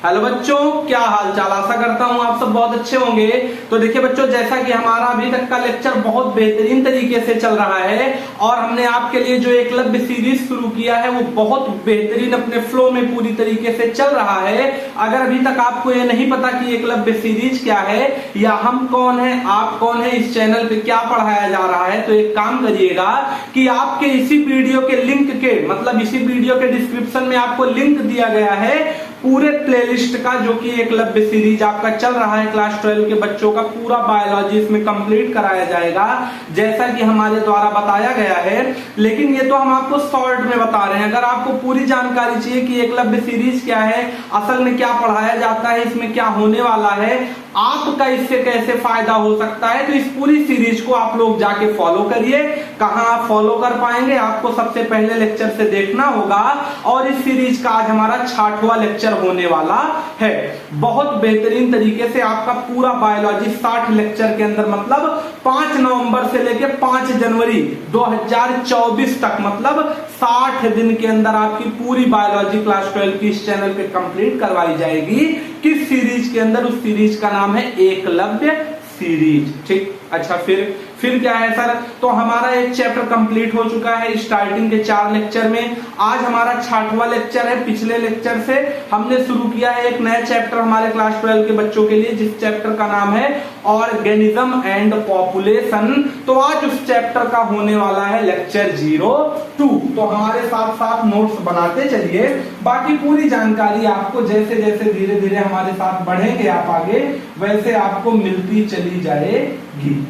Hello बच्चों, क्या हाल चाल। आशा करता हूँ आप सब बहुत अच्छे होंगे। तो देखिए बच्चों, जैसा कि हमारा अभी तक का लेक्चर बहुत बेहतरीन तरीके से चल रहा है और हमने आपके लिए जो एकलव्य सीरीज शुरू किया है वो बहुत बेहतरीन अपने फ्लो में पूरी तरीके से चल रहा है। अगर अभी तक आपको ये नहीं पता कि एकलव्य सीरीज क्या है या हम कौन है, आप कौन है, इस चैनल पे क्या पढ़ाया जा रहा है, तो एक काम करिएगा कि आपके इसी वीडियो के लिंक के मतलब इसी वीडियो के डिस्क्रिप्शन में आपको लिंक दिया गया है पूरे प्लेलिस्ट का, जो कि एकलव्य सीरीज आपका चल रहा है। क्लास 12 के बच्चों का पूरा बायोलॉजी इसमें कंप्लीट कराया जाएगा जैसा कि हमारे द्वारा बताया गया है। लेकिन ये तो हम आपको शॉर्ट में बता रहे हैं। अगर आपको पूरी जानकारी चाहिए कि एकलव्य सीरीज क्या है, असल में क्या पढ़ाया जाता है, इसमें क्या होने वाला है, आपका इससे कैसे फायदा हो सकता है, तो इस पूरी सीरीज को आप लोग जाके फॉलो करिए। कहां आप फॉलो कर पाएंगे, आपको सबसे पहले लेक्चर से देखना होगा। और इस सीरीज का आज हमारा 60वां लेक्चर होने वाला है। बहुत बेहतरीन तरीके से आपका पूरा बायोलॉजी 60 लेक्चर के अंदर मतलब 5 नवंबर से लेकर 5 जनवरी 2024 तक मतलब 60 दिन के अंदर आपकी पूरी बायोलॉजी क्लास 12 की इस चैनल पे कंप्लीट करवाई जाएगी। किस सीरीज के अंदर? उस सीरीज का नाम है एकलव्य सीरीज। ठीक, अच्छा फिर क्या है सर? तो हमारा एक चैप्टर कंप्लीट हो चुका है स्टार्टिंग के 4 लेक्चर में। आज हमारा 60वां लेक्चर है। पिछले लेक्चर से हमने शुरू किया है एक नया चैप्टर हमारे क्लास 12 के बच्चों के लिए, जिस चैप्टर का नाम है ऑर्गेनिज्म एंड पॉपुलेशन। तो आज उस चैप्टर का होने वाला है लेक्चर 02। तो हमारे साथ साथ नोट्स बनाते चलिए। बाकी पूरी जानकारी आपको जैसे जैसे धीरे धीरे हमारे साथ बढ़ेंगे आप आगे, वैसे आपको मिलती चली जाएगी।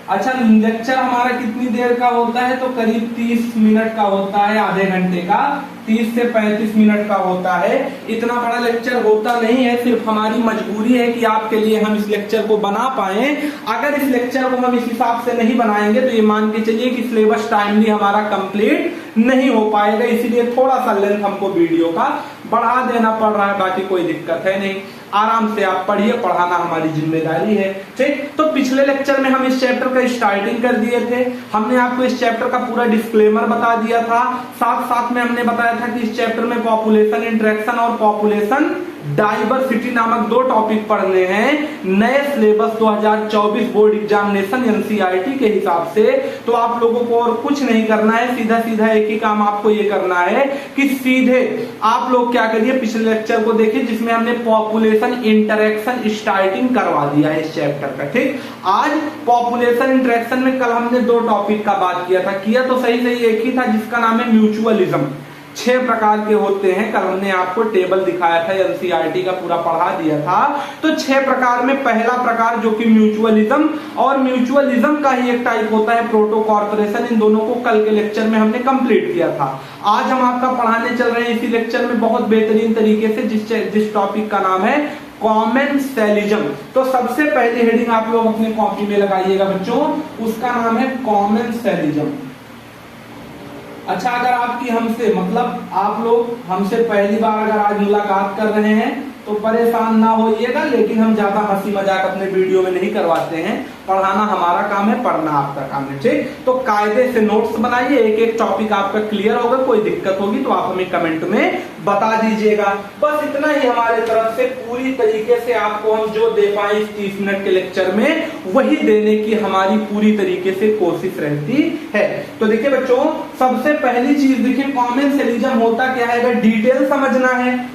अच्छा, लेक्चर हमारा कितनी देर का होता है? तो करीब 30 मिनट का होता है, आधे घंटे का, 30 से 35 मिनट का होता है। इतना बड़ा लेक्चर होता नहीं है, सिर्फ हमारी मजबूरी है कि आपके लिए हम इस लेक्चर को बना पाए। अगर इस लेक्चर को हम इस हिसाब से नहीं बनाएंगे तो ये मान के चलिए कि सिलेबस टाइमली हमारा कंप्लीट नहीं हो पाएगा। इसीलिए थोड़ा सा लेंथ हमको वीडियो का बढ़ा देना पड़ रहा है। बाकी कोई दिक्कत है नहीं, आराम से आप पढ़िए, पढ़ाना हमारी जिम्मेदारी है। ठीक, तो पिछले लेक्चर में हम इस चैप्टर का स्टार्टिंग कर दिए थे। हमने आपको इस चैप्टर का पूरा डिस्क्लेमर बता दिया था। साथ साथ में हमने बताया था कि इस चैप्टर में पॉपुलेशन इंटरेक्शन और पॉपुलेशन डाइवर्सिटी नामक 2 टॉपिक पढ़ने हैं नए सिलेबस 2024 बोर्ड एग्जामिनेशन एनसीईआरटी के हिसाब से। तो आप लोगों को और कुछ नहीं करना है, सीधा सीधा एक ही काम आपको ये करना है कि सीधे आप लोग क्या करिए, पिछले लेक्चर को देखिए जिसमें हमने पॉपुलेशन इंटरेक्शन स्टार्टिंग करवा दिया है इस चैप्टर का। ठीक, आज पॉपुलेशन इंटरेक्शन में कल हमने 2 टॉपिक का बात किया था। किया तो सही एक ही था, जिसका नाम है म्यूचुअलिज्म। 6 प्रकार के होते हैं। कल हमने आपको टेबल दिखाया था, एनसीईआरटी का पूरा पढ़ा दिया था। तो 6 प्रकार में पहला प्रकार जो कि म्यूचुअलिज्म, और म्यूचुअलिज्म का ही एक टाइप होता है प्रोटो कॉर्पोरेशन। इन दोनों को कल के लेक्चर में हमने कंप्लीट किया था। आज हम आपका पढ़ाने चल रहे हैं इसी लेक्चर में बहुत बेहतरीन तरीके से जिस टॉपिक का नाम है कॉमेंसेलिज्म। तो सबसे पहली हेडिंग आप लोग अपनी कॉपी में लगाइएगा बच्चों, उसका नाम है कॉमेंसेलिज्म। अच्छा, अगर आपकी हमसे मतलब आप लोग हमसे पहली बार अगर आज मुलाकात कर रहे हैं तो परेशान ना होइएगा, लेकिन हम ज्यादा हंसी मजाक अपने वीडियो में नहीं करवाते हैं। पढ़ाना हमारा काम है, पढ़ना आपका काम है। ठीक, तो कायदे से नोट्स बनाइए, एक एक टॉपिक आपका क्लियर होगा। कोई दिक्कत होगी तो आप हमें कमेंट में बता दीजिएगा। बस इतना ही हमारे तरफ से। पूरी तरीके से आपको हम जो दे पाए इस 30 मिनट के लेक्चर में वही देने की हमारी पूरी तरीके से कोशिश रहती है। तो देखिए बच्चों, सबसे पहली चीज देखिए, कॉमेंसेलिज्म होता क्या है, अगर डिटेल समझना है,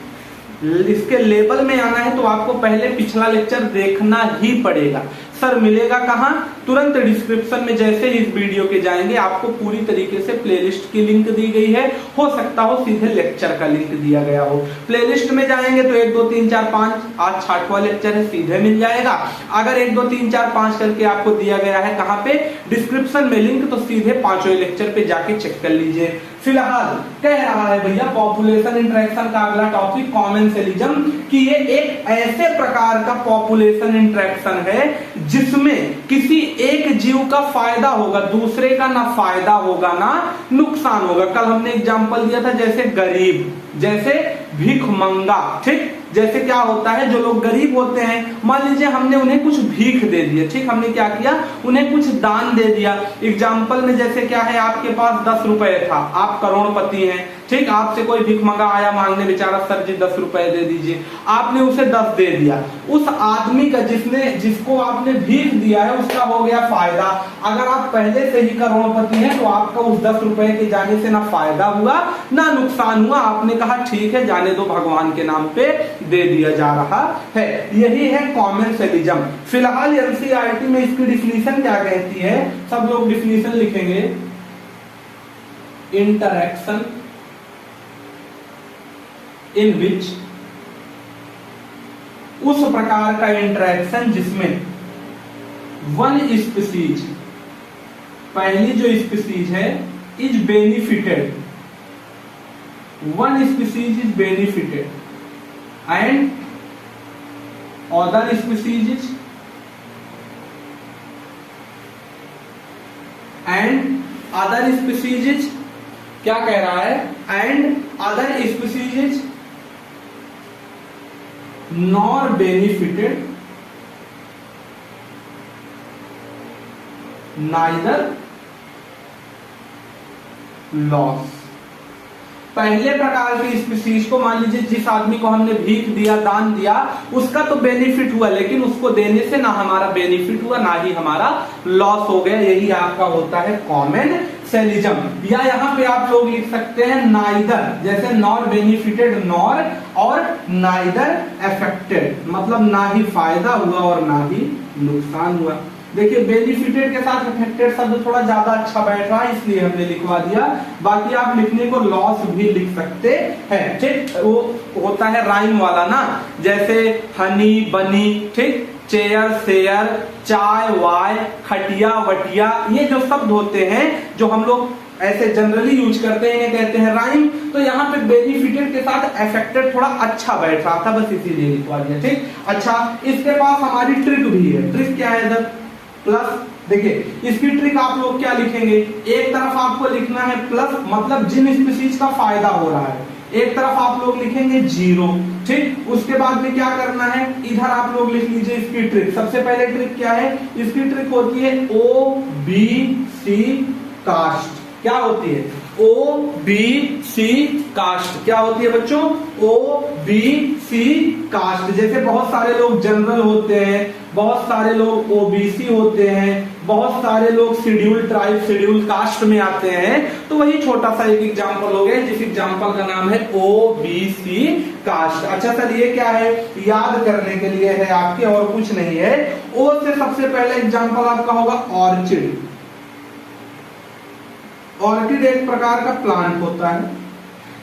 इसके लेवल में आना है तो आपको पहले पिछला लेक्चर देखना ही पड़ेगा। सर मिलेगा कहां? तुरंत डिस्क्रिप्शन में जैसे ही इस वीडियो के जाएंगे आपको पूरी तरीके से प्लेलिस्ट की लिंक दी गई है। हो सकता हो सीधे लेक्चर का लिंक दिया गया हो। प्लेलिस्ट में जाएंगे तो 1 2 3 4 5, आज 60वां लेक्चर है, सीधे मिल जाएगा। अगर 1 2 3 4 5 करके आपको दिया गया है कहां पे? डिस्क्रिप्शन में लिंक, तो सीधे 5वें लेक्चर पे जाके चेक कर लीजिए। फिलहाल कह रहा है भैया पॉपुलेशन इंटरेक्शन का अगला टॉपिक कॉमेंसेलिज्म, कि ये एक ऐसे प्रकार का पॉपुलेशन इंटरेक्शन है जिसमें किसी एक जीव का फायदा होगा, दूसरे का ना फायदा होगा ना नुकसान होगा। कल हमने एग्जांपल दिया था, जैसे गरीब, जैसे भिखमंगा। ठीक, जैसे क्या होता है, जो लोग गरीब होते हैं, मान लीजिए हमने उन्हें कुछ भीख दे दिया। ठीक, हमने क्या किया, उन्हें कुछ दान दे दिया। एग्जाम्पल में जैसे क्या है, आपके पास 10 रुपए था, आप करोड़पति हैं, ठीक, आपसे कोई भिख मंगा आया मांगने, बेचारा सर जी 10 रुपए दे दीजिए, आपने उसे 10 दे दिया, उस आदमी का जिसको आपने भीख दिया है उसका हो गया फायदा। अगर आप पहले से ही करोड़पति हैं तो आपका उस 10 रुपए के जाने से ना फायदा हुआ ना नुकसान हुआ, आपने कहा ठीक है जाने दो, भगवान के नाम पे दे दिया जा रहा है। यही है कॉमेंसलिज्म। फिलहाल एनसीईआरटी में इसकी डिफिनीशन क्या कहती है, सब लोग डिफिनीशन लिखेंगे। इंटरैक्शन इन विच, उस प्रकार का इंटरैक्शन जिसमें वन स्पीसीज, पहली जो स्पीसीज है, is benefited, one species is benefited and other species क्या कह रहा है, and other species nor benefited neither loss. पहले प्रकार की स्पीसीज को, मान लीजिए जिस आदमी को हमने भीख दिया, दान दिया, उसका तो बेनिफिट हुआ, लेकिन उसको देने से ना हमारा बेनिफिट हुआ ना ही हमारा लॉस हो गया, यही आपका होता है कॉमेंसलिज्म। या यहाँ पे आप लोग लिख सकते हैं नाइदर, जैसे नॉर बेनिफिटेड नॉर, और नाइदर अफेक्टेड, मतलब ना ही फायदा हुआ और ना ही नुकसान हुआ। देखिए बेनिफिटेड के साथ अफेक्टेड शब्द थोड़ा ज्यादा अच्छा बैठ रहा है इसलिए हमने लिखवा दिया, बाकी आप लिखने को लॉस भी लिख सकते हैं। ठीक, वो होता है राइम वाला ना, जैसे हनी बनी, ठीक, चेयर शेयर, चाय वाय, खटिया वटिया, ये जो शब्द होते हैं जो हम लोग ऐसे जनरली यूज करते हैं, कहते हैं राइम। तो यहाँ पे बेनिफिटेड के साथ अफेक्टेड थोड़ा अच्छा बैठ रहा था, बस इसीलिए लिखवा दिया। ठीक, अच्छा, इसके पास हमारी ट्रिक भी है। ट्रिक क्या है इधर, प्लस। देखिए इसकी ट्रिक आप लोग क्या लिखेंगे, एक तरफ आपको लिखना है प्लस, मतलब जिन स्पीसीज का फायदा हो रहा है, एक तरफ आप लोग लिखेंगे 0। ठीक, उसके बाद में क्या करना है, इधर आप लोग लिख लीजिए इसकी ट्रिक। सबसे पहले ट्रिक क्या है, इसकी ट्रिक होती है OBC कास्ट। क्या होती है OBC कास्ट, क्या होती है बच्चों, OBC कास्ट। जैसे बहुत सारे लोग जनरल होते हैं, बहुत सारे लोग OBC होते हैं, बहुत सारे लोग शेड्यूल ट्राइब शेड्यूल कास्ट में आते हैं, तो वही छोटा सा एक एग्जांपल हो गया, जिस एग्जांपल का नाम है OBC कास्ट। अच्छा सर ये क्या है, याद करने के लिए है आपके, और कुछ नहीं है। O से सबसे पहले एग्जांपल आपका होगा ऑर्चिड। ऑर्किड एक प्रकार का प्लांट होता है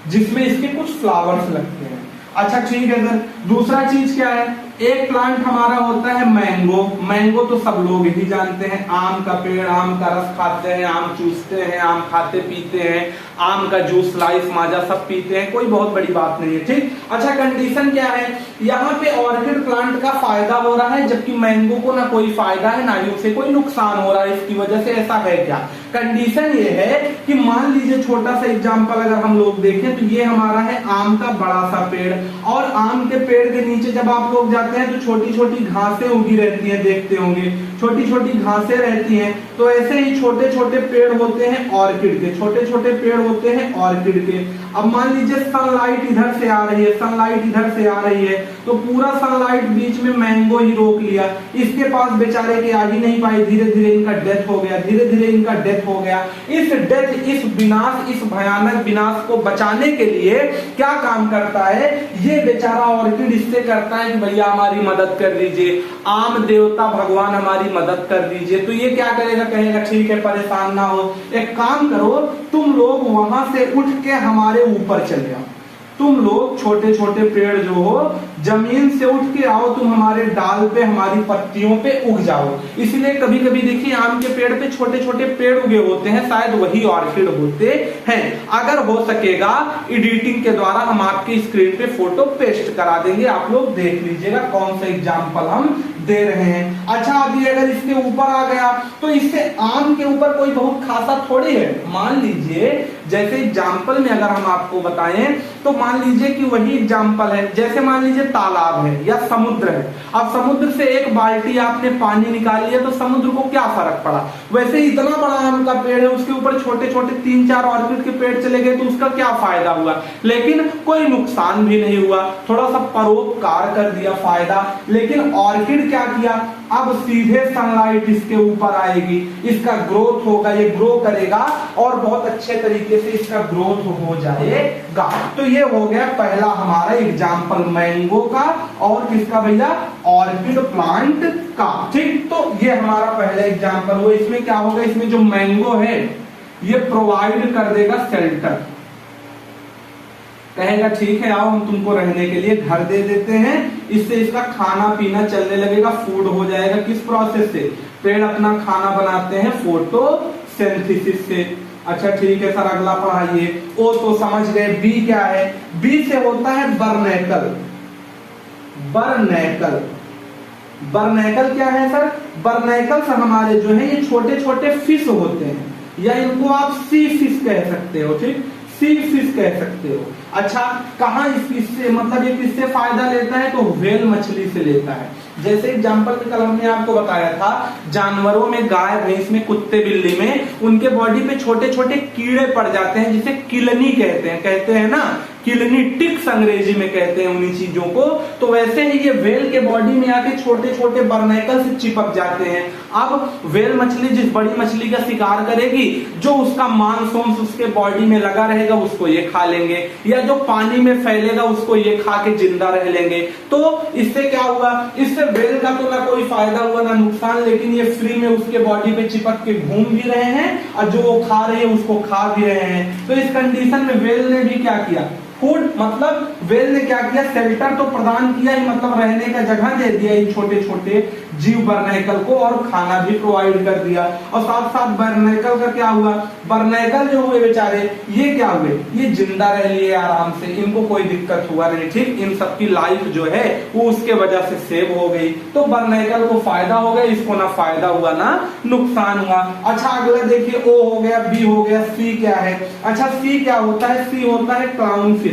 जिसमें इसके कुछ फ्लावर्स लगते हैं। अच्छा ठीक है सर, दूसरा चीज क्या है, एक प्लांट हमारा होता है मैंगो। मैंगो तो सब लोग ही जानते हैं, आम का पेड़, आम का रस खाते हैं, आम चूसते हैं, आम खाते पीते हैं, आम का जूस स्लाइस माजा सब पीते हैं, कोई बहुत बड़ी बात नहीं है। ठीक, अच्छा कंडीशन क्या है, यहाँ पे ऑर्किड प्लांट का फायदा हो रहा है, जबकि मैंगो को ना कोई फायदा है ना ही उसे कोई नुकसान हो रहा है इसकी वजह से। ऐसा है क्या, कंडीशन ये है कि मान लीजिए छोटा सा एग्जांपल अगर हम लोग देखें तो ये हमारा है आम का बड़ा सा पेड़, और आम के पेड़ के नीचे जब आप लोग जाते हैं तो छोटी छोटी घासें उगी रहती हैं, देखते होंगे छोटी छोटी घासें रहती हैं। तो ऐसे ही छोटे छोटे पेड़ होते हैं ऑर्किड के, छोटे छोटे पेड़ होते हैं ऑर्किड के। अब मान लीजिए सनलाइट इधर से आ रही है, सनलाइट इधर से आ रही है, तो पूरा सनलाइट बीच में मैंगो ही रोक लिया, इसके पास बेचारे के आ ही नहीं पाए, धीरे धीरे इनका डेथ हो गया, धीरे धीरे इनका डेथ हो गया। इस डेथ, इस विनाश, इस भयानक विनाश को बचाने के लिए क्या काम करता है ये बेचारा ऑर्किड, इससे करता है कि भैया हमारी मदद कर दीजिए, आम देवता भगवान हमारी मदद कर दीजिए। तो ये क्या करेगा, कहेगा ठीक है परेशान ना हो, एक काम करो तुम लोग वहां से उठ के हमारे ऊपर चले आओ, तुम लोग छोटे छोटे पेड़ जो हो जमीन से उठ के आओ, तुम हमारे डाल पे हमारी पत्तियों पे उग जाओ। इसलिए कभी कभी देखिए आम के पेड़ पे छोटे छोटे पेड़ उगे होते हैं, शायद वही ऑर्किड होते हैं। अगर हो सकेगा एडिटिंग के द्वारा हम आपकी स्क्रीन पे फोटो पेस्ट करा देंगे, आप लोग देख लीजिएगा कौन सा एग्जाम्पल हम दे रहे हैं। अच्छा अभी अगर इसके ऊपर आ गया तो इससे आम के ऊपर कोई बहुत खासा थोड़ी है। मान लीजिए जैसे एग्जाम्पल में अगर हम आपको बताएं तो मान लीजिए कि वही एग्जाम्पल है, जैसे मान लीजिए तालाब है या समुद्र है। अब समुद्र से एक बाल्टी आपने पानी निकाल लिया तो समुद्र को क्या फर्क पड़ा। वैसे इतना बड़ा आम का पेड़ है, उसके ऊपर छोटे छोटे 3-4 ऑर्किड के पेड़ चले गए तो उसका क्या फायदा हुआ, लेकिन कोई नुकसान भी नहीं हुआ, थोड़ा सा परोपकार कर दिया फायदा। लेकिन ऑर्किड क्या किया, अब सीधे सनलाइट इसके ऊपर आएगी, इसका ग्रोथ होगा, ये ग्रो करेगा और बहुत अच्छे तरीके से इसका ग्रोथ हो जाएगा। तो ये हो गया पहला हमारा एग्जाम्पल मैंगो का और किसका भैया, ऑर्किड प्लांट का। ठीक, तो ये हमारा पहला एग्जाम्पल हुआ। इसमें क्या होगा, इसमें जो मैंगो है ये प्रोवाइड कर देगा शेल्टर, कहेगा ठीक है आओ हम तुमको रहने के लिए घर दे देते हैं, इससे इसका खाना पीना चलने लगेगा, फूड हो जाएगा। किस प्रोसेस से, पेड़ अपना खाना बनाते हैं फोटोसिंथेसिस से। अच्छा ठीक है सर, अगला पढ़ाइए। ओ तो समझ गए, बी क्या है, बी से होता है बर्नैकल। बर्नैकल, बर्नैकल क्या है सर, बर्नैकल से हमारे जो है ये छोटे छोटे फिश होते हैं, या इनको आप सी फिश कह सकते हो। ठीक, सी फिश कह सकते हो। अच्छा, कहाँ इससे मतलब ये किससे फायदा लेता है, तो व्हेल मछली से लेता है। जैसे एग्जांपल में कल हमने आपको बताया था, जानवरों में गाय भैंस में कुत्ते बिल्ली में उनके बॉडी पे छोटे छोटे कीड़े पड़ जाते हैं जिसे किलनी कहते हैं ना, किलनी, टिक्स अंग्रेजी में कहते हैं उन्हीं चीजों को। तो वैसे ही ये व्हेल के बॉडी में आके छोटे छोटे बर्नैकल से चिपक जाते हैं। अब व्हेल मछली जिस बड़ी मछली का शिकार करेगी, जो उसका मांस उसके बॉडी में लगा रहेगा उसको ये खा लेंगे, या जो पानी में फैलेगा उसको ये खा के जिंदा रह लेंगे। तो इससे क्या हुआ, इससे व्हेल का तो ना कोई फायदा हुआ ना नुकसान, लेकिन ये फ्री में उसके बॉडी पे चिपक के घूम भी रहे हैं और जो वो खा रहे हैं उसको खा भी रहे हैं। तो इस कंडीशन में व्हेल ने भी क्या किया, फूड मतलब व्हेल ने क्या किया, शेल्टर तो प्रदान किया ही, मतलब रहने का जगह दे दिया इन छोटे छोटे जीव बर्नैकल को, और खाना भी प्रोवाइड कर दिया। और साथ साथ बर्नैकल का क्या हुआ, बर्नैकल जो हुए बेचारे ये क्या हुए, ये जिंदा रह लिए आराम से, इनको कोई दिक्कत हुआ नहीं। ठीक, इन सबकी लाइफ जो है वो उसके वजह से सेव हो गई। तो बर्नैकल को फायदा हो गया, इसको ना फायदा हुआ ना नुकसान हुआ। अच्छा अगला देखिए, ओ हो गया, बी हो गया, सी क्या है। अच्छा सी क्या होता है, सी होता है clown fish,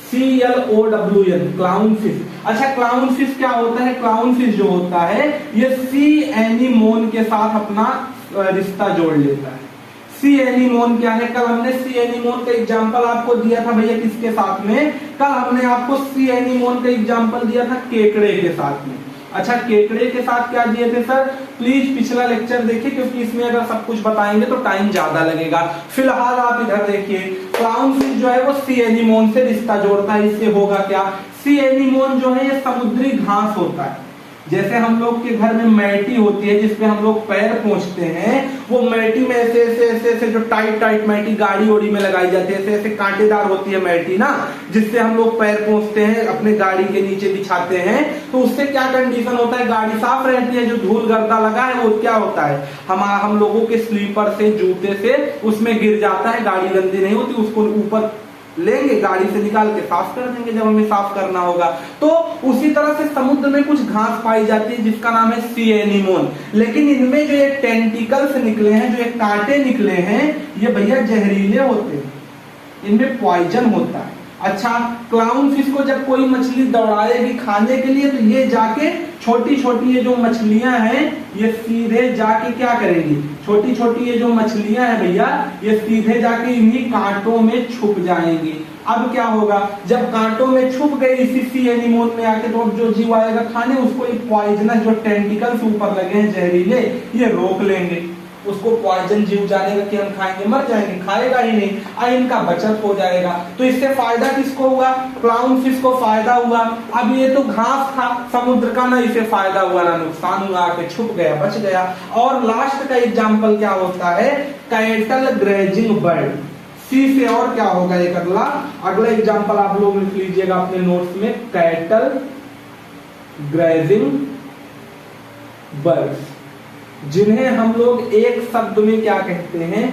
CLOWN, clown fish. अच्छा क्लाउन फिश क्या होता है, क्लाउन फिश जो होता है ये सी एनीमोन के साथ अपना रिश्ता जोड़ लेता है। सी एनीमोन क्या है, कल हमने सी एनीमोन का एग्जांपल आपको दिया था भैया किसके साथ में, कल हमने आपको सी एनीमोन का एग्जांपल दिया था केकड़े के साथ में। अच्छा केकड़े के साथ क्या दिए थे सर, प्लीज पिछला लेक्चर देखिए क्योंकि इसमें अगर सब कुछ बताएंगे तो टाइम ज्यादा लगेगा। फिलहाल आप इधर देखिए, क्लाउन फिश जो है वो सी एनीमोन से रिश्ता जोड़ता है। इससे होगा क्या, सी एनीमोन जो है ये समुद्री घास होता है। जैसे हम लोग के घर में मैटी होती है जिसपे हम लोग पैर पोंछते हैं, वो मैटी में ऐसे ऐसे ऐसे ऐसे जो टाइट टाइट मैटी गाड़ी ओड़ी में लगाई जाती है, ऐसे ऐसे कांटेदार होती है मैटी ना, जिससे हम लोग पैर पोंछते हैं, अपने गाड़ी के नीचे बिछाते हैं। तो उससे क्या कंडीशन होता है, गाड़ी साफ रहती है, जो धूल गर्दा लगा है वो क्या होता है, हम लोगों के स्लीपर से, जूते से उसमें गिर जाता है, गाड़ी गंदी नहीं होती, उसको ऊपर लेंगे गाड़ी से निकाल के साफ कर देंगे जब हमें साफ करना होगा। तो उसी तरह से समुद्र में कुछ घास पाई जाती है जिसका नाम है सी एनीमोन, लेकिन इनमें जो ये टेंटिकल्स निकले हैं, जो ये कांटे निकले हैं, ये भैया जहरीले होते हैं, इनमें पॉइजन होता है। अच्छा क्लाउन फिश को जब कोई मछली दौड़ाएगी खाने के लिए तो ये जाके छोटी छोटी ये जो मछलियां हैं ये सीधे जाके क्या करेंगी, छोटी छोटी ये जो मछलियां हैं भैया ये सीधे जाके इन्हीं कांटों में छुप जाएंगी। अब क्या होगा, जब कांटों में छुप गई इसी सी एनीमोन में आके, तो जो जीव आएगा खाने उसको ये पॉइजनस जो टेंटिकल्स ऊपर लगे हैं जहरीले, ये रोक लेंगे, उसको पॉइजन जीव जानेगा कि हम खाएंगे, मर जाएंगे, खाएगा ही नहीं, इनका बचत हो जाएगा। तो इससे फायदा किसको हुआ, क्लाउन फिश को फायदा हुआ। अब ये तो घास था समुद्र का, ना इसे फायदा हुआ ना नुकसान हुआ, आके छुप गया, बच गया। और लास्ट का एग्जाम्पल क्या होता है, कैटल ग्रेजिंग बर्ड। सी से और क्या होगा एक अगला एग्जाम्पल आप लोग लिख लीजिएगा अपने नोट्स में, कैटल ग्रेजिंग बर्ड, जिन्हें हम लोग एक शब्द में क्या कहते हैं,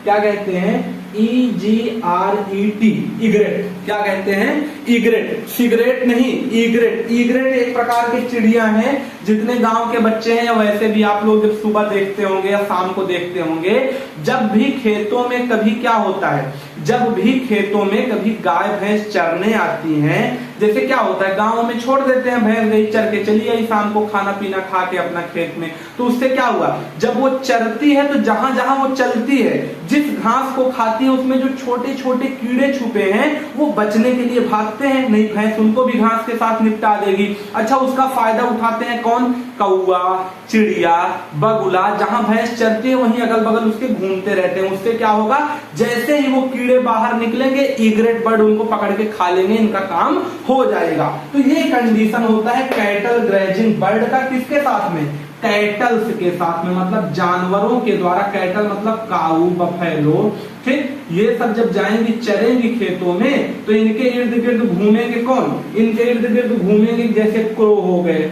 क्या कहते हैं, EGRET, इग्रेट। क्या कहते हैं, इग्रेट, सिगरेट नहीं, इग्रेट। इग्रेट एक प्रकार की चिड़िया हैं, जितने गांव के बच्चे हैं या वैसे भी आप लोग जब सुबह देखते होंगे या शाम को देखते होंगे, जब भी खेतों में कभी क्या होता है, जब भी खेतों में कभी गाय भैंस चरने आती हैं, जैसे क्या होता है गांव में छोड़ देते हैं, भैंस गई चर के चली आई शाम को खाना पीना खा के अपना खेत में, तो उससे क्या हुआ, जब वो चरती है तो जहां जहां वो चलती है, जिस घास को खाती है उसमें जो छोटे छोटे कीड़े छुपे हैं वो बचने के लिए भागते हैं, नहीं भैंस उनको भी घास के साथ निपटा देगी। अच्छा, उसका फायदा उठाते हैं कौन, कौआ, चिड़िया, बगुला, जहां भैंस चरती है वहीं अगल बगल उसके घूमते रहते हैं। उससे क्या होगा, जैसे ही वो कीड़े बाहर निकलेंगे इग्रेट बर्ड उनको पकड़ के खा लेंगे, इनका काम हो जाएगा। तो ये कंडीशन होता है कैटल ग्रेजिंग बर्ड का, किसके साथ में, कैटल्स के साथ में, मतलब जानवरों के द्वारा। कैटल मतलब काऊ, बफेलो, ठीक, ये सब जब जाएंगी चरेंगी खेतों में तो इनके इर्द गिर्द घूमेंगे कौन, इनके इर्द गिर्द घूमेंगे जैसे क्रो हो गए,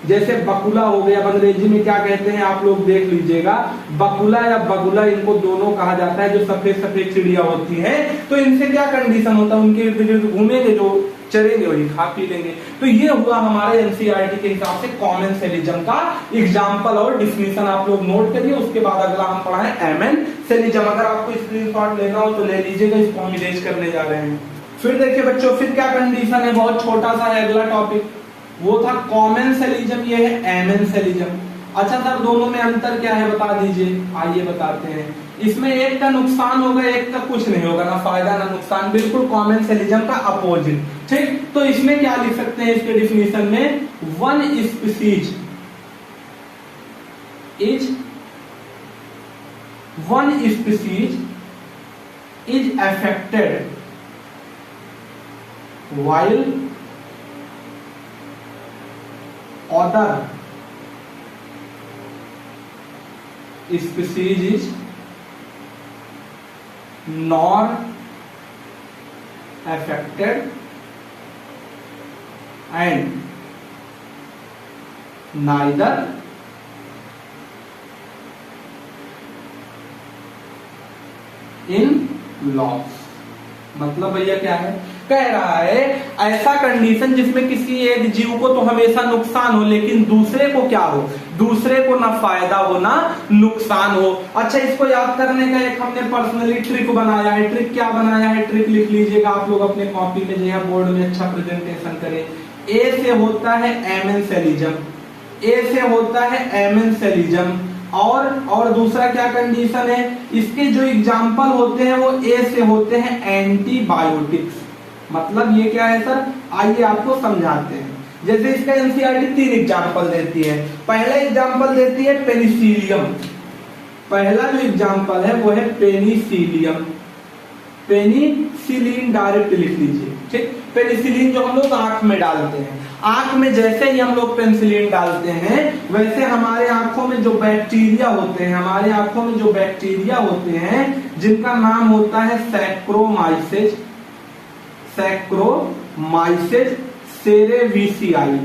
जैसे बकुला हो गया, अंग्रेजी में क्या कहते हैं आप लोग देख लीजिएगा, बकुला या बगुला, इनको दोनों कहा जाता है, जो सफेद सफेद चिड़िया होती है। तो इनसे क्या कंडीशन होता है, उनके इर्द गिर्द घूमेंगे, जो चरेंगे वही खा पी लेंगे। तो ये हुआ हमारे एनसीईआरटी के हिसाब से कॉमन सेलिज्म का एग्जाम्पल और डिफिनीशन, आप लोग नोट करिए। उसके बाद अगला हम पढ़ा है एमएन सेलिज्म। अगर आपको स्क्रीनशॉट लेना हो तो ले लीजिएगा, इसको हम इरेज करने जा रहे हैं। फिर देखिए बच्चों, फिर क्या कंडीशन है, बहुत छोटा सा है अगला टॉपिक, वो था कॉमन सेलिज्म, ये है एमएन सेलिज्म। अच्छा सर, दोनों में अंतर क्या है बता दीजिए, आइए बताते हैं। इसमें एक का नुकसान होगा, एक का कुछ नहीं होगा, ना फायदा ना नुकसान, बिल्कुल कॉमन सेलिज्म का अपोजिट, ठीक। तो इसमें क्या लिख सकते हैं इसके डिफिनीशन में, one species is affected while other species is not affected and neither in loss। मतलब भैया क्या है, कह रहा है ऐसा कंडीशन जिसमें किसी एक जीव को तो हमेशा नुकसान हो लेकिन दूसरे को क्या हो, दूसरे को ना फायदा हो ना नुकसान हो। अच्छा, इसको याद करने का एक हमने पर्सनली ट्रिक बनाया है। ट्रिक क्या बनाया है, ट्रिक लिख लीजिएगा आप लोग अपने कॉपी में, जो है बोर्ड में अच्छा प्रेजेंटेशन करें। ए से होता है एमएन सेलिज्म, ए से होता है एमएन सेलिज्म, और दूसरा क्या कंडीशन है, इसके जो एग्जाम्पल होते हैं वो ए से होते हैं एंटीबायोटिक्स। मतलब ये क्या है सर, आइए आपको समझाते हैं। जैसे इसका एनसीईआरटी 3 एग्जाम्पल देती है। पहला एग्जाम्पल देती है पेनिसिलियम, पहला जो एग्जाम्पल है वो है पेनिसिलियम, पेनिसिलिन डायरेक्ट लिख लीजिए, ठीक। पेनिसिलिन जो हम लोग आंख में डालते हैं, आंख में जैसे ही हम लोग पेनिसिलिन डालते हैं वैसे हमारे आंखों में जो बैक्टीरिया होते हैं, हमारे आंखों में जो बैक्टीरिया होते हैं जिनका नाम होता है सैक्रोमाइसेज, सैक्रोमाइसेज सेरेविसियाई,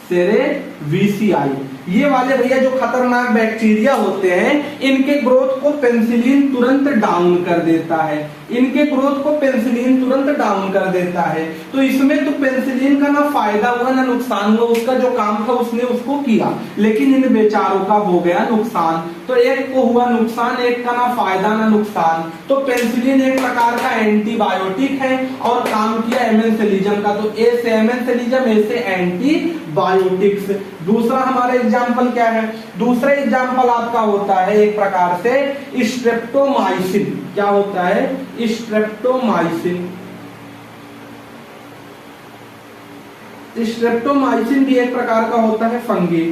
सेरेविसियाई, ये वाले भैया जो खतरनाक बैक्टीरिया होते हैं इनके ग्रोथ को पेनिसिलिन तुरंत डाउन कर देता है, इनके ग्रोथ को पेनिसिलिन तुरंत डाउन कर देता है। तो इसमें तो पेनिसिलिन का ना फायदा हुआ ना नुकसान हुआ, उसका जो काम था उसने उसको किया, लेकिन इन बेचारों का हो गया नुकसान। तो एक को हुआ नुकसान, एक का ना फायदा ना नुकसान। तो पेनिसिलिन एक प्रकार का एंटीबायोटिक है और काम किया एमएन सेलिज्म का। तो ए से एमएन सेलिज्म, ए से एंटीबायोटिक्स। दूसरा हमारा एग्जाम्पल क्या है, दूसरा एग्जाम्पल आपका होता है एक प्रकार से स्ट्रेप्टोमाइसिन। क्या होता है, स्ट्रेप्टोमाइसिन। स्ट्रेप्टोमाइसिन भी एक प्रकार का होता है फंगी।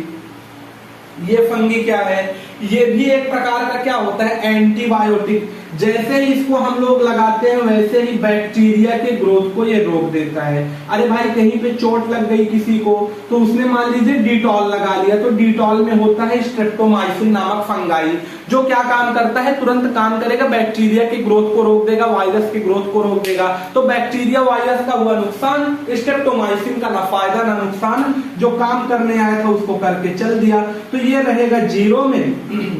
ये फंगी क्या है, ये भी एक प्रकार का क्या होता है, एंटीबायोटिक। जैसे ही इसको हम लोग लगाते हैं वैसे ही बैक्टीरिया के ग्रोथ को ये रोक देता है। अरे भाई कहीं पे चोट लग गई किसी को तो उसने मान लीजिए डिटॉल लगा लिया, तो डिटॉल में होता है स्ट्रेप्टोमाइसिन नामक फंगाई, जो क्या काम करता है, तुरंत काम करेगा, बैक्टीरिया के ग्रोथ को रोक देगा, वायरस के ग्रोथ को रोक देगा। तो बैक्टीरिया वायरस का हुआ नुकसान, स्ट्रेप्टोमाइसिन का ना फायदा ना नुकसान, जो काम करने आया था उसको करके चल दिया। तो ये रहेगा जीरो में,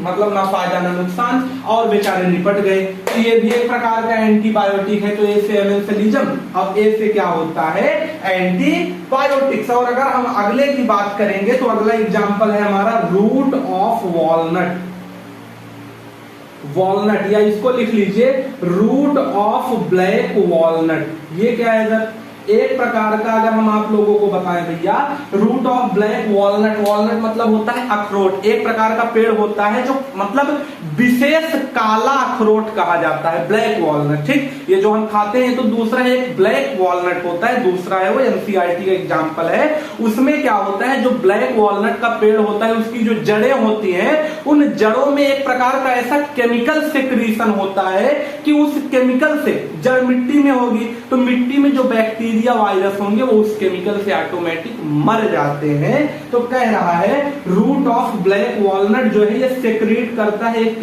मतलब ना फायदा ना नुकसान, और बेचारे निपट गए। तो ये भी एक प्रकार का एंटीबायोटिक है। तो ए से एमएन सेलिज्म, अब ए से क्या होता है, एंटीबायोटिक्स। और अगर हम अगले की बात करेंगे तो अगला एग्जांपल है हमारा रूट ऑफ वॉलनट। वॉलनट, या इसको लिख लीजिए रूट ऑफ ब्लैक वॉलनट। ये क्या है सर? एक प्रकार का, अगर हम आप लोगों को बताएं भैया, root of black walnut, walnut मतलब होता है अखरोट, एक प्रकार का पेड़ होता है जो मतलब विशेष काला अखरोट कहा जाता है, ब्लैक वॉलनट। ठीक, ये जो हम खाते हैं तो दूसरा एक ब्लैक वॉलनट होता है, दूसरा है वो एनसीईआरटी का एग्जांपल है। उसमें क्या होता है, जो ब्लैक वॉलनट का पेड़ होता है उसकी जो जड़ें होती हैं, उन जड़ों में एक प्रकार का ऐसा केमिकल सेक्रीशन होता है कि उस केमिकल से, जड़ मिट्टी में होगी तो मिट्टी में जो बैक्टीरिया वायरस होंगे वो उस केमिकल से ऑटोमेटिक मर जाते हैं। तो कह रहा है रूट ऑफ ब्लैक वॉलनट जो है ये सेक्रेट करता है एक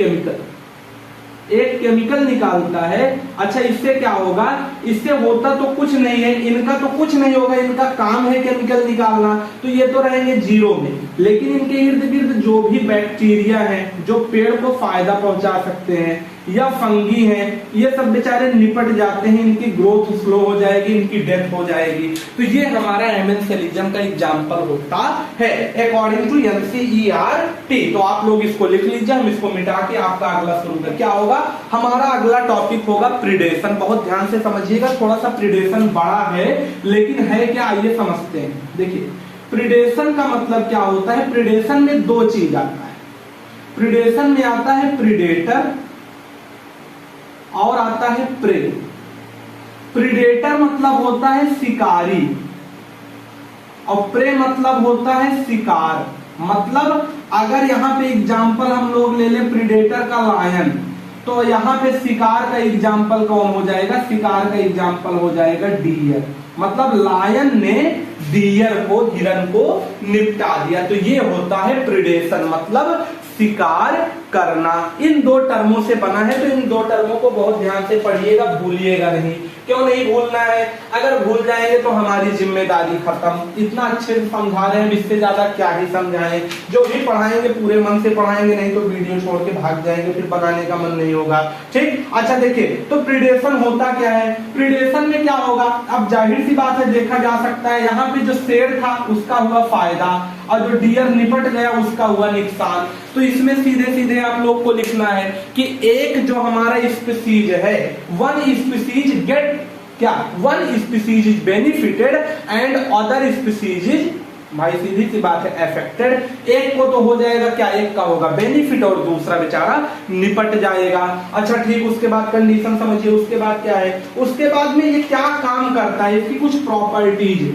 केमिकल निकालता है। अच्छा, इससे क्या होगा? इससे होता तो कुछ नहीं है, इनका तो कुछ नहीं होगा, इनका काम है केमिकल निकालना, तो ये तो रहेंगे जीरो में। लेकिन इनके इर्द गिर्द जो भी बैक्टीरिया हैं जो पेड़ को फायदा पहुंचा सकते हैं या फंगी हैं, ये सब बेचारे निपट जाते हैं, इनकी ग्रोथ स्लो हो जाएगी, इनकी डेथ हो जाएगी। तो ये हमारा एमेंसेलिज्म का एग्जांपल होता है अकॉर्डिंग टू एनसीईआरटी। तो आप लोग इसको लिख लीजिए, हम इसको मिटा के आपका अगला शुरू कर। क्या होगा? हमारा अगला टॉपिक होगा प्रीडेशन। बहुत ध्यान से समझिएगा, थोड़ा सा प्रीडेशन बड़ा है लेकिन है क्या, आइए समझते हैं। देखिए प्रीडेशन का मतलब क्या होता है? प्रीडेशन में दो चीज आता है। प्रीडेशन में आता है प्रीडेटर और आता है प्रे। प्रीडेटर मतलब होता है शिकारी और प्रे मतलब होता है शिकार। मतलब अगर यहाँ पे एग्जांपल हम लोग ले लें प्रीडेटर का लायन, तो यहाँ पे शिकार का एग्जांपल कौन हो जाएगा? शिकार का एग्जांपल हो जाएगा डियर। मतलब लायन ने डियर को, हिरन को निपटा दिया। तो ये होता है प्रीडेशन, मतलब शिकार करना। इन दो टर्मों से बना है, तो इन दो टर्मों को बहुत ध्यान से पढ़िएगा, भूलिएगा नहीं। क्यों नहीं भूलना है? अगर भूल जाएंगे तो हमारी जिम्मेदारी खत्म। इतना अच्छे से समझा रहे हैं, इससे ज्यादा क्या ही समझाएं। जो भी पढ़ाएंगे पूरे मन से पढ़ाएंगे, नहीं तो वीडियो छोड़ के भाग जाएंगे, फिर बनाने का मन नहीं होगा। ठीक, अच्छा देखिए, तो प्रीडेशन होता क्या है? प्रीडेशन में क्या होगा? अब जाहिर सी बात है, देखा जा सकता है यहाँ पे जो शेर था उसका हुआ फायदा और जो डियर निपट गया उसका हुआ नुकसान। तो इसमें सीधे सीधे आप लोग को लिखना है कि एक जो हमारा स्पीसीज है, वन स्पीसीज गेट क्या, one species is benefited and other species is, भाई सीधी सी बात है, अफेक्टेड। एक को तो हो जाएगा क्या, एक का होगा बेनिफिट और दूसरा बेचारा निपट जाएगा। अच्छा ठीक, उसके बाद कंडीशन समझिए, उसके बाद क्या है? उसके बाद में ये क्या काम करता है, इसकी कुछ प्रॉपर्टीज,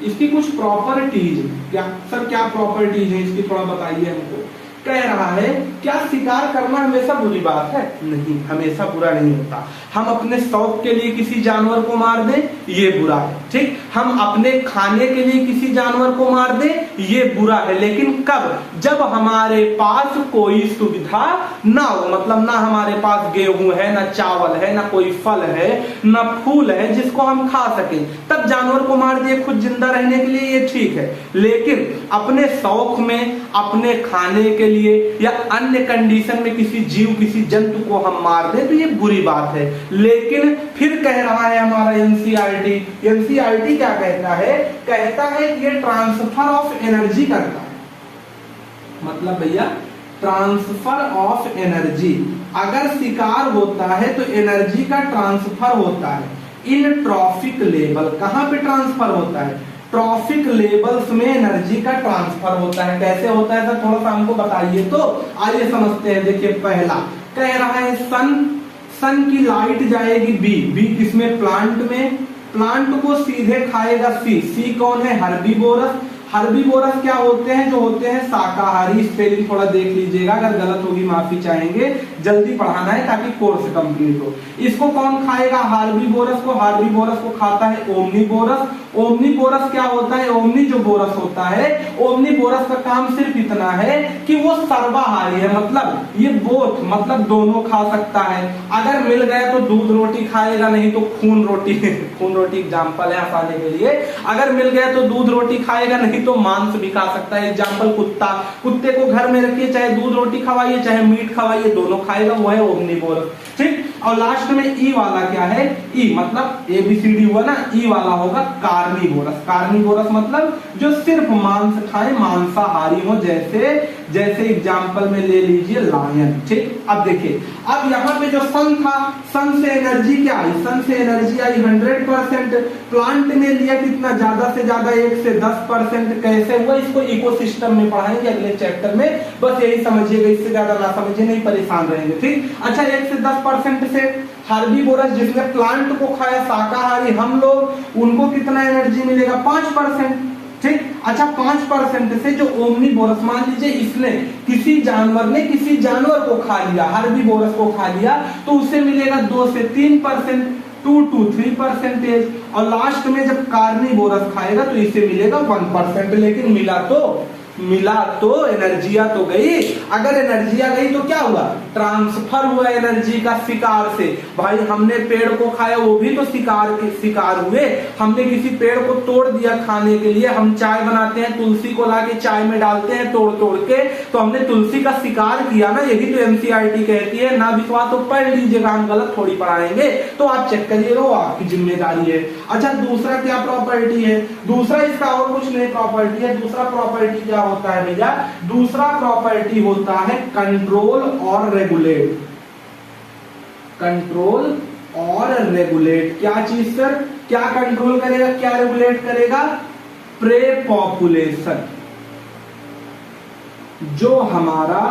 इसकी कुछ प्रॉपर्टीज। क्या सर, क्या प्रॉपर्टीज है इसकी, थोड़ा बताइए हमको। कह रहा है क्या शिकार करना हमेशा बुरी बात है? नहीं, हमेशा बुरा नहीं होता। हम अपने शौक के लिए किसी जानवर को मार दें, ये बुरा है। ठीक, हम अपने खाने के लिए किसी जानवर को मार दें, ये बुरा है। लेकिन कब? जब हमारे पास कोई सुविधा ना हो, मतलब ना हमारे पास गेहूं है, ना चावल है, ना कोई फल है, ना फूल है जिसको हम खा सकें, तब जानवर को मार दिए खुद जिंदा रहने के लिए, ये ठीक है। लेकिन अपने शौक में, अपने खाने के लिए या अन्य कंडीशन में किसी जीव, किसी जंतु को हम मार दें तो ये बुरी बात है। लेकिन फिर कह रहा है हमारा एनसीईआरटी, एनसीईआरटी क्या कहता है? कहता है कि ये ट्रांसफर ऑफ एनर्जी करता है। मतलब भैया ट्रांसफर ऑफ एनर्जी, अगर शिकार होता है तो एनर्जी का ट्रांसफर होता है इन ट्रॉफिक लेवल। कहां पे ट्रांसफर होता है? ट्रॉफिक लेवल्स में एनर्जी का ट्रांसफर होता है। कैसे होता है सर, थोड़ा सा हमको बताइए। तो आइए समझते हैं। देखिए पहला कह रहा है सन की लाइट जाएगी बी किसमें? प्लांट में। प्लांट को सीधे खाएगा सी कौन है? हर्बीवोरस। हर्बीवोरस क्या होते हैं? जो होते हैं शाकाहारी। स्पेलिंग थोड़ा देख लीजिएगा, अगर गलत होगी माफी चाहेंगे, जल्दी पढ़ाना है ताकि कोर्स कंप्लीट हो। इसको कौन खाएगा? हार्बीवोरस को। हार्बीवोरस को खाता है ओमनीवोरस। ओमनीवोरस क्या होता है? ओमनी जो बोरस होता है, ओमनीवोरस का काम सिर्फ इतना है कि वो सर्वाहारी है, मतलब ये बोथ, मतलब दोनों खा सकता है। अगर मिल गया तो दूध रोटी खाएगा, नहीं तो खून रोटी खून रोटी एग्जाम्पल है आसानी के लिए। अगर मिल गया तो दूध रोटी खाएगा, नहीं तो मांस भी खा सकता है। एग्जाम्पल कुत्ता, कुत्ते को घर में रखिए, चाहे दूध रोटी खवाइए चाहे मीट खवाइए, दोनों खाएगा, वो है ओमनीवोरस। ठीक, और लास्ट में ई वाला क्या है? ई मतलब ABCD हुआ ना, ई वाला होगा कार्निवोरस। कार्निवोरस मतलब जो सिर्फ मांस खाए, मांसाहारी हो, जैसे जैसे एग्जाम्पल में ले लीजिए लायन। ठीक, अब देखिए, अब यहाँ पे जो सन था, सन से एनर्जी क्या आई, सन से एनर्जी आई 100%। प्लांट ने लिया कितना, ज्यादा से ज्यादा 1 से 10%। कैसे हुआ, इसको इकोसिस्टम में पढ़ाएंगे अगले चैप्टर में, बस यही समझिएगा, इससे ज्यादा ना समझिए, नहीं परेशान रहेंगे। ठीक, अच्छा 1 से 10% से हार्बीवोरस जिसने प्लांट को खाया, शाकाहारी हम लोग, उनको कितना एनर्जी मिलेगा, 5%। ठीक, अच्छा 5% से जो ओमनीवोरस, मान लीजिए इसने किसी जानवर ने किसी जानवर को खा लिया, हार्बीवोरस को खा लिया, तो उसे मिलेगा 2 से 3%, 2 to 3%। और लास्ट में जब कार्निवोरस खाएगा तो इसे मिलेगा 1%। लेकिन मिला तो एनर्जिया तो गई। अगर एनर्जिया गई तो क्या हुआ, ट्रांसफर हुआ एनर्जी का शिकार से। भाई हमने पेड़ को खाया, वो भी तो शिकार हुए। हमने किसी पेड़ को तोड़ दिया खाने के लिए, हम चाय बनाते हैं, तुलसी को लाके चाय में डालते हैं तोड़ के, तो हमने तुलसी का शिकार किया ना। यही तो एनसीईआरटी कहती है। ना विश्वास तो पढ़ लीजिएगा, हम गलत थोड़ी पढ़ाएंगे, तो आप चेक करिएगा, वो आपकी जिम्मेदारी है। अच्छा दूसरा क्या प्रॉपर्टी है, दूसरा इसका और कुछ नहीं प्रॉपर्टी है। दूसरा प्रॉपर्टी क्या होता है भैया, दूसरा प्रॉपर्टी होता है कंट्रोल और रेगुलेट। कंट्रोल और रेगुलेट क्या चीज सर, क्या कंट्रोल करेगा, क्या रेगुलेट करेगा, प्रे पॉपुलेशन। जो हमारा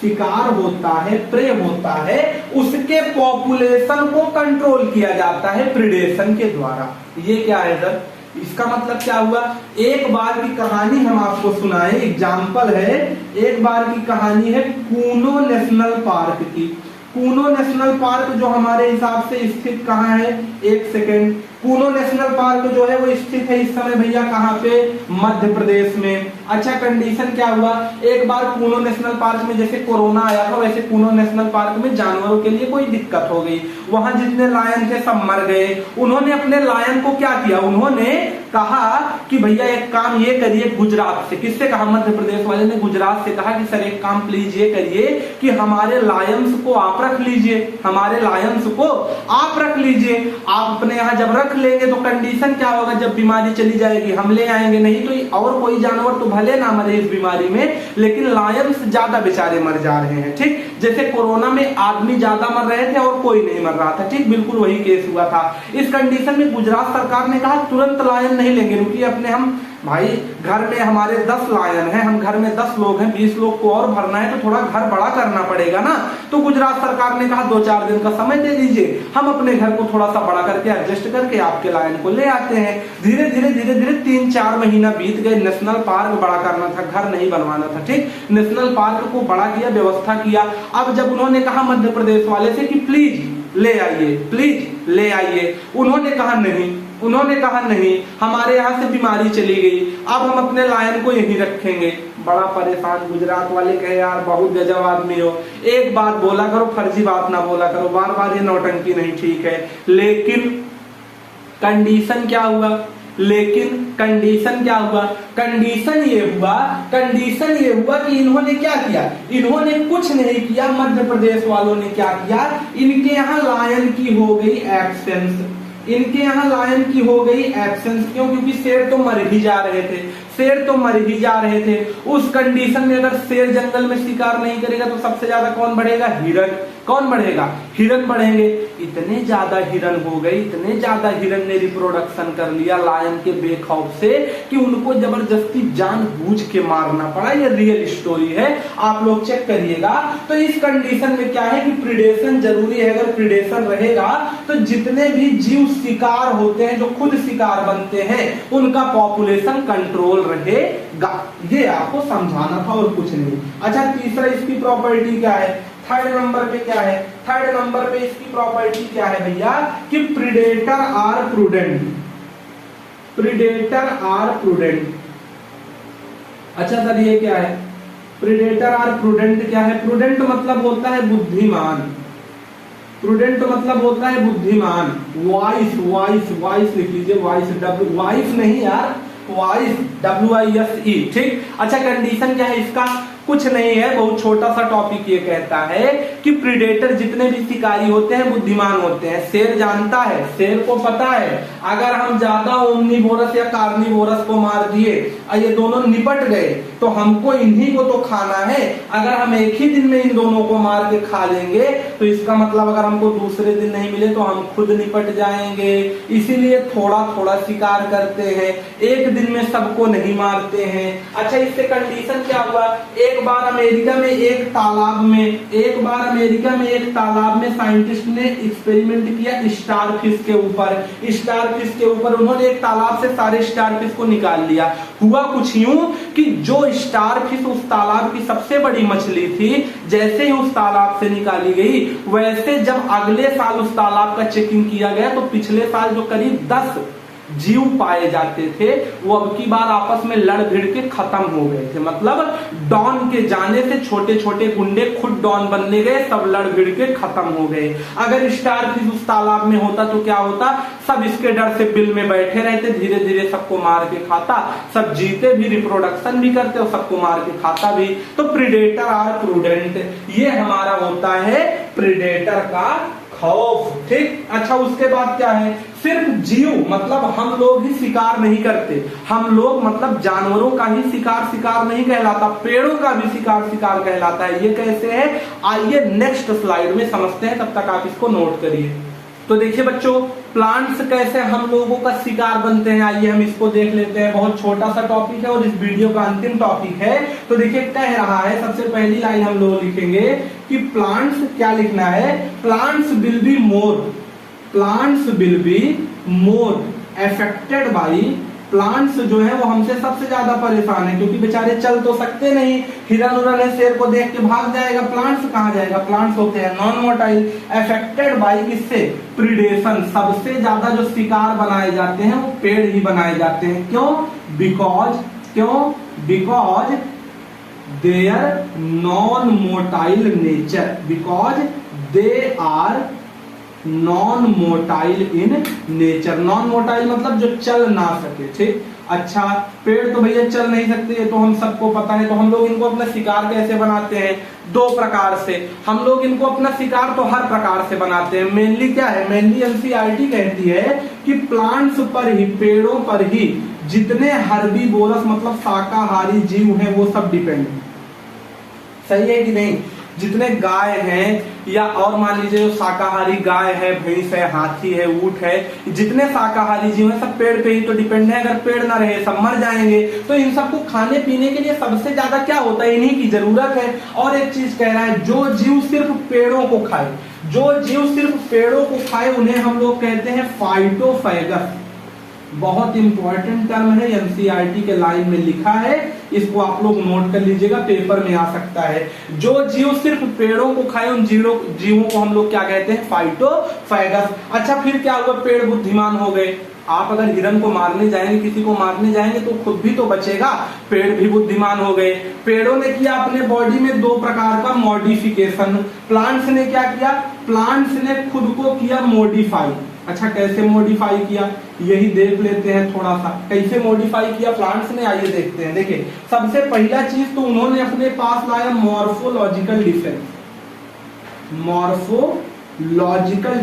शिकार होता है, प्रे होता है, उसके पॉपुलेशन को कंट्रोल किया जाता है प्रिडेशन के द्वारा। ये क्या है सर, इसका मतलब क्या हुआ, एक बार की कहानी हम आपको सुनाएं, एग्जाम्पल है, एक बार की कहानी है कूनो नेशनल पार्क की। कूनो नेशनल पार्क जो हमारे हिसाब से स्थित कहाँ है, एक सेकेंड, कूनो नेशनल पार्क जो है वो स्थित है इस समय भैया कहाँ पे, मध्य प्रदेश में। अच्छा कंडीशन क्या हुआ, एक बार कूनो नेशनल पार्क में जैसे कोरोना आया था, वैसे कूनो नेशनल पार्क में जानवरों के लिए कोई दिक्कत हो गई। वहां जितने लायन थे सब मर गए। उन्होंने अपने लायन को क्या किया, उन्होंने कहा कि भैया एक काम ये करिए, गुजरात से, किससे कहा, मध्य प्रदेश वाले ने गुजरात से कहा कि सर एक काम प्लीज ये करिए कि हमारे लायंस को आप रख लीजिए, हमारे लायंस को आप रख लीजिए। आप अपने यहाँ जब रख लेंगे तो कंडीशन क्या होगा, जब बीमारी चली जाएगी हम ले आएंगे, नहीं तो और कोई जानवर तो भले ना मरे इस बीमारी में, लेकिन लायंस ज्यादा बेचारे मर जा रहे हैं। ठीक, जैसे कोरोना में आदमी ज्यादा मर रहे थे और कोई नहीं मर रहा था। ठीक, बिल्कुल वही केस हुआ था। इस कंडीशन में गुजरात सरकार ने कहा तुरंत लायन नहीं लेंगे, रुकिए अपने हम, भाई घर में हमारे 10 लायन हैं, हम घर में 10 लोग हैं, 20 लोग को और भरना है तो थोड़ा घर बड़ा करना पड़ेगा ना। तो गुजरात सरकार ने कहा 2-4 दिन का समय दे दीजिए, हम अपने घर को थोड़ा सा बड़ा करके एडजस्ट करके आपके लायन को ले आते हैं। धीरे धीरे 3-4 महीना बीत गए। नेशनल पार्क बड़ा करना था, घर नहीं बनवाना था। ठीक, नेशनल पार्क को बड़ा किया, व्यवस्था किया। अब जब उन्होंने कहा मध्य प्रदेश वाले से कि प्लीज ले आइए, प्लीज ले आइए, उन्होंने कहा नहीं, हमारे यहाँ से बीमारी चली गई, अब हम अपने लायन को यहीं रखेंगे। बड़ा परेशान गुजरात वाले कहे यार बहुत गजब आदमी हो, एक बात बोला करो, फर्जी बात ना बोला करो, बार बार ये नौटंकी नहीं ठीक है। लेकिन कंडीशन क्या हुआ, कंडीशन ये हुआ कि इन्होंने क्या किया, इन्होंने कुछ नहीं किया। मध्य प्रदेश वालों ने क्या किया, इनके यहाँ लायन की हो गई एब्सेंस, इनके यहाँ लायन की हो गई एब्सेंस। क्यों, क्योंकि शेर तो मर ही जा रहे थे। उस कंडीशन में अगर शेर जंगल में शिकार नहीं करेगा तो सबसे ज्यादा कौन बढ़ेगा, हिरन बढ़ेंगे। इतने ज्यादा हिरन हो गए, इतने ज्यादा हिरन ने रिप्रोडक्शन कर लिया लायन के बेखौफ से कि उनको जबरदस्ती जानबूझ के मारना पड़ा। ये रियल स्टोरी है, आप लोग चेक करिएगा। तो इस कंडीशन में क्या है कि प्रिडेशन जरूरी है। अगर प्रिडेशन रहेगा तो जितने भी जीव शिकार होते हैं, जो खुद शिकार बनते हैं, उनका पॉपुलेशन कंट्रोल रहेगा। ये आपको समझाना था और कुछ नहीं। अच्छा तीसरा इसकी प्रॉपर्टी क्या है, थर्ड नंबर पे क्या है, थर्ड नंबर पे इसकी प्रॉपर्टी क्या है भैया कि प्रीडेटर आर प्रूडेंट। अच्छा सर ये क्या है, प्रीडेटर आर प्रूडेंट क्या है, प्रूडेंट मतलब होता है बुद्धिमान, वाइस लिख लीजिए, वाइस नहीं यार, वाइस WISE। ठीक, अच्छा कंडीशन क्या है इसका, कुछ नहीं है, बहुत छोटा सा टॉपिक ये कहता है कि प्रीडेटर जितने भी शिकारी होते हैं बुद्धिमान होते हैं। शेर जानता है, शेर को पता है अगर हम ज्यादा ओमनीवोरस या कार्निवोरस को मार दिए और ये दोनों निपट गए तो हमको इन्हीं को तो खाना है। अगर हम एक ही दिन में इन दोनों को मार के खा लेंगे तो इसका मतलब अगर हमको दूसरे दिन नहीं मिले तो हम खुद निपट जाएंगे। इसीलिए थोड़ा थोड़ा शिकार करते हैं, एक दिन में सबको नहीं मारते हैं। अच्छा, इससे कंडीशन क्या हुआ, एक बार अमेरिका में एक तालाब में साइंटिस्ट ने एक्सपेरिमेंट किया स्टार फिश के ऊपर। उन्होंने एक तालाब से सारे स्टार फिश को निकाल लिया। हुआ कुछ यूं कि जो स्टार फिश उस तालाब की सबसे बड़ी मछली थी, जैसे ही उस तालाब से निकाली गई वैसे जब अगले साल उस तालाब का चेकिंग किया गया तो पिछले साल जो करीब 10 जीव पाए जाते थे वो अब की बार आपस में लड़ भिड़ के खत्म हो गए थे। मतलब डॉन के जाने से छोटे छोटे गुंडे खुद डॉन बनने गए, सब लड़ भिड़ के खत्म हो गए। अगर स्टार फिश उस तालाब में होता तो क्या होता, सब इसके डर से बिल में बैठे रहते, धीरे धीरे सबको मार के खाता, सब जीते भी, रिप्रोडक्शन भी करते और सबको मार के खाता भी। तो प्रीडेटर आर प्रूडेंट, ये हमारा होता है प्रीडेटर का खौफ। ठीक, अच्छा उसके बाद क्या है, सिर्फ जीव मतलब हम लोग ही शिकार नहीं करते, हम लोग मतलब जानवरों का ही शिकार नहीं कहलाता, पेड़ों का भी शिकार कहलाता है। ये कैसे है, आइए नेक्स्ट स्लाइड में समझते हैं, तब तक आप इसको नोट करिए। तो देखिए बच्चों, प्लांट्स कैसे हम लोगों का शिकार बनते हैं, आइए हम इसको देख लेते हैं। बहुत छोटा सा टॉपिक है और इस वीडियो का अंतिम टॉपिक है। तो देखिए कह रहा है, सबसे पहली लाइन हम लोग लिखेंगे कि प्लांट्स, क्या लिखना है, plants will be more affected by, plants जो है वो हमसे सबसे ज्यादा परेशान है क्योंकि बेचारे चल तो सकते नहीं, हिरन उरन है शेर को देख के भाग जाएगा, प्लांट्स कहाँ जाएगा, प्लांट्स होते हैं नॉन मोटाइल, अफेक्टेड बाई किससे, प्रीडेशन, सबसे ज्यादा जो शिकार बनाए जाते हैं वो पेड़ ही बनाए जाते हैं। क्यों, because there non motile nature, because they are non motile in nature. Non motile मतलब जो चल ना सके। ठीक, अच्छा पेड़ तो भैया चल नहीं सकते, ये तो हम सबको पता है। तो हम लोग इनको अपना शिकार कैसे बनाते हैं, 2 प्रकार से। हम लोग इनको अपना शिकार तो हर प्रकार से बनाते हैं। मेनली क्या है, मेनली एनसीईआरटी कहती है कि प्लांट्स पर ही, पेड़ों पर ही जितने हर्बीवोरस मतलब शाकाहारी जीव हैं वो सब डिपेंड है। सही है कि नहीं, जितने गाय हैं या और मान लीजिए जो शाकाहारी गाय है, भैंस है, हाथी है, ऊंट है, जितने शाकाहारी जीव हैं सब पेड़ पे ही तो डिपेंड है। अगर पेड़ ना रहे सब मर जाएंगे। तो इन सबको खाने पीने के लिए सबसे ज्यादा क्या होता है, इन्हीं की जरूरत है। और एक चीज कह रहा है, जो जीव सिर्फ पेड़ों को खाए उन्हें हम लोग कहते हैं फाइटोफैगस। बहुत इंपॉर्टेंट टर्म है, एनसीईआरटी के लाइन में लिखा है, इसको आप लोग नोट कर लीजिएगा, पेपर में आ सकता है। जो जीव सिर्फ पेड़ों को खाए उन जीवों को हम लोग क्या कहते हैं, फाइटोफैगस। अच्छा फिर क्या हुआ, पेड़ बुद्धिमान हो गए। आप अगर हिरन को मारने जाएंगे, किसी को मारने जाएंगे तो खुद भी तो बचेगा, पेड़ भी बुद्धिमान हो गए। पेड़ों ने किया अपने बॉडी में 2 प्रकार का मॉडिफिकेशन। प्लांट्स ने क्या किया, प्लांट्स ने खुद को किया मॉडिफाई। अच्छा कैसे मॉडिफाई किया, यही देख लेते हैं थोड़ा सा, कैसे मॉडिफाई किया प्लांट्स ने, आइए देखते हैं। देखिए सबसे पहला चीज तो उन्होंने अपने पास लाया मॉर्फोलॉजिकल